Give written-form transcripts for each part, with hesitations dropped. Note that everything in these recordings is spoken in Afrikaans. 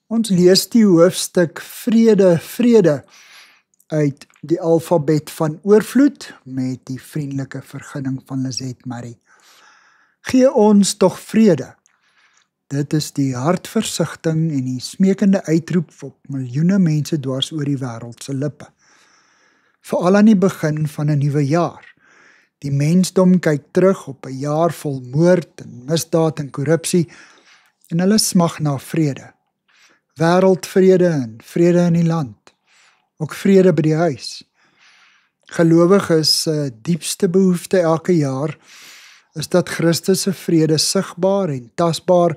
Ons lees die hoofstuk Vrede, Vrede uit die alfabet van oorvloed met die vriendelike vergunning van Lizet Marie. Gee ons tog vrede. Dit is die hartversigtiging en die smekende uitroep op miljoene mense dwars oor die wêreld se lippe. Veral aan die begin van 'n nuwe jaar. Die mensdom kyk terug op 'n jaar vol moord en misdaad en korrupsie en hulle smag na vrede. Wêreldvrede en vrede in die land. Ook vrede by die huis. Gelowiges se diepste behoefte elke jaar is dat Christus se vrede sigbaar en tasbaar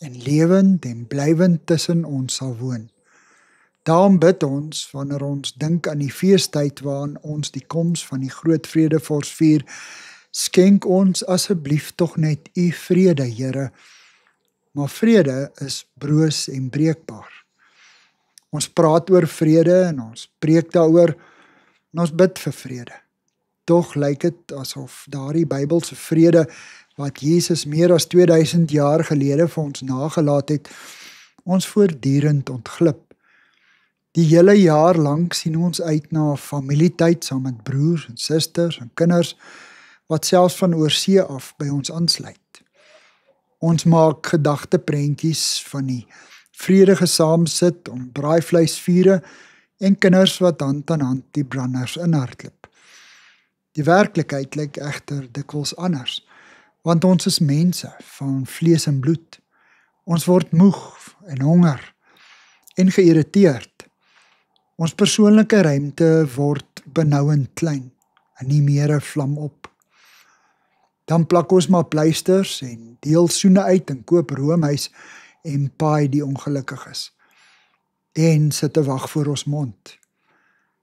en lewend en blywend tussen ons sal woon. Daarom bid ons, wanneer ons dink aan die feestyd waarin ons die koms van die groot vredevors vier, skenk ons asseblief tog net u vrede, Here. Maar vrede is broos en breekbaar. Ons praat oor vrede en ons preek daaroor en ons bid vir vrede. Tog lyk dit asof daardie Bybelse vrede wat Jesus meer as 2000 jaar gelede vir ons nagelaat het, ons voortdurend ontglip. Die hele jaar lank sien ons uit na familietyd saam met broers en susters en kinders wat selfs van oorsee af by ons aansluit. Ons maak gedagteprentjies van die vredige saamsit om braaivleisvure en kinders wat hand aan hand die branders inhardloop. Die werklikheid lyk egter dikwels anders, want ons is mense van vlees en bloed. Ons word moeg en honger en geïrriteerd. Ons persoonlike ruimte word benouend klein en nie meer 'n vlam op. Dan plak ons maar pleisters en deel soene uit en koop roomys en paai die ongelukkig is. En sit te wag voor ons mond.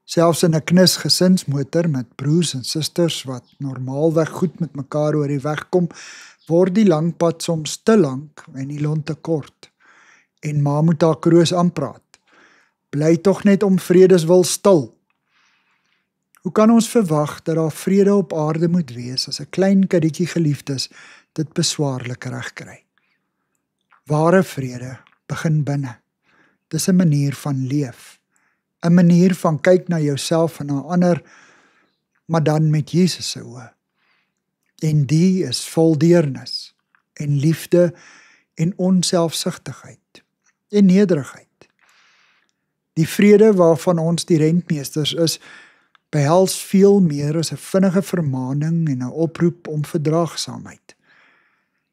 Selfs in 'n knus gesinsmotor met broers en susters wat normaalweg goed met mekaar oor die weg kom, word die lang pad soms te lank en die lont te kort. En ma moet haar kroos aanpraat. Bly tog net om vredeswil stil. Hoe kan ons verwag dat daar vrede op aarde moet wees as 'n klein kindertjie geliefdes dit beswaarlik regkry? Ware vrede begin binne. Dis 'n manier van leef. 'n Manier van kyk na jouself en na ander, maar dan met Jesus se oë. En die is vol deernis en liefde en onselfsugtigheid en nederigheid. Die vrede waarvan ons die rentmeesters is, behels veel meer as 'n vinnige vermaaning en 'n oproep om verdraagsaamheid.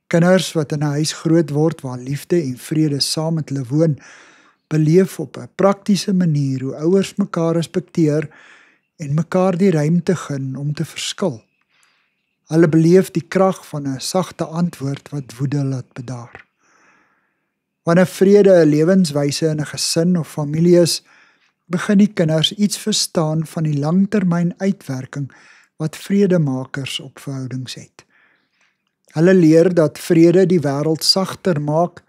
Kinders wat in 'n huis groot word waar liefde en vrede saam met hulle woon, beleef op 'n praktiese manier hoe ouers mekaar respekteer en mekaar die ruimte gun om te verskil. Hulle beleef die krag van 'n sagte antwoord wat woede laat bedaar. Wanneer vrede 'n lewenswyse in 'n gesin of familie is, begin die kinders iets verstaan van die langtermyn uitwerking wat vredemakers op verhoudings het. Hulle leer dat vrede die wêreld sagter maak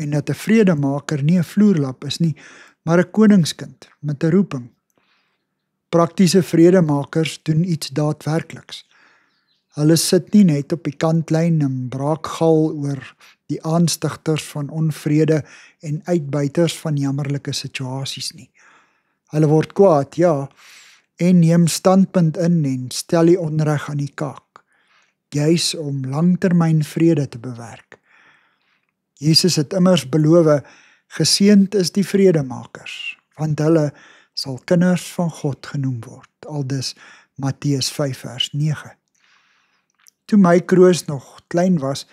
en dat 'n vredemaker nie 'n vloerlap is nie, maar 'n koningskind met 'n roeping. Praktiese vredemakers doen iets daadwerkliks. Hulle sit nie net op die kantlyn en braakgal oor die aanstigters van onvrede en uitbuiters van jammerlike situasies nie. Hulle word kwaad, ja, en neem standpunt in en stel die onreg aan die kaak, juis om langtermyn vrede te bewerk. Jesus het immers beloof, geseënd is die vredemakers, want hulle sal kinders van God genoem word, aldus Matteus 5 vers 9. Toe my kroos nog klein was,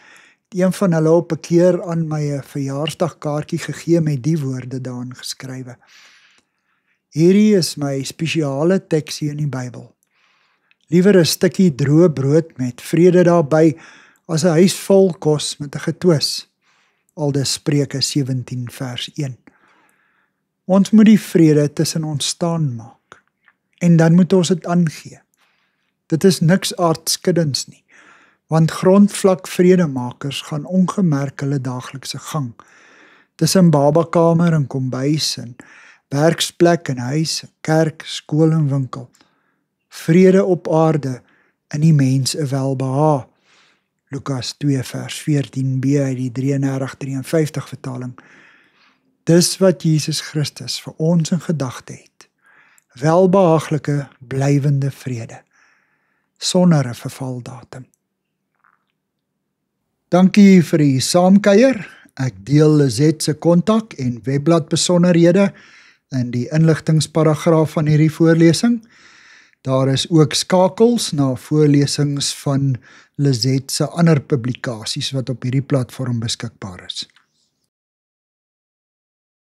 het een van hulle op 'n keer aan my 'n verjaarsdagkaartjie gegee met die woorde daarin geskrywe. Hierdie is my spesiale teksie in die Bybel. Liewer 'n stukkie droë brood met vrede daarby, as 'n huis vol kos met 'n getwis. Aldus Spreuke 17 vers 1. Ons moet die vrede tussen ons staan maak. En dan moet ons dit aangee. Dit is niks aardskuddends nie, want grondvlak vredemakers gaan ongemerk hulle daaglikse gang. Tussen babakamer en kombuis en werksplek en huis, kerk, skool en winkel. Vrede op aarde in die mens 'n welbehae. Lukas 2 vers 14b uit die 33-53 vertaling. Dis wat Jesus Christus vir ons in gedagte het. Welbehaaglike, blywende vrede, sonder 'n vervaldatum. Dankie vir die saamkuier. Ek deel Lizet se kontak en webblad besonderhede in die inligtingsparagraaf van hierdie voorlesing. Daar is ook skakels na voorlesings van Lizet se ander publikasies wat op hierdie platform beskikbaar is.